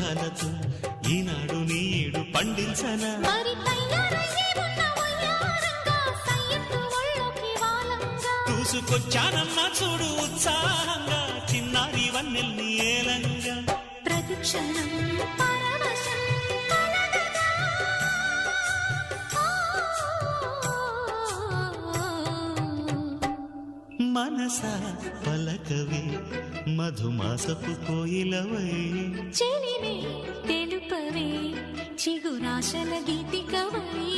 రాగాలతో ఈనాడు నీడు పండించనా చూసుకొచ్చానన్నా చూడు ఉత్సాహంగా చిన్నారి వన్నెల్ని ఏలంగా ప్రతిక్షణం మనసా పలకవే మధుమాసపు కోయిలవై చెలిమే తెలుపవే చిగురాశల గీతికవై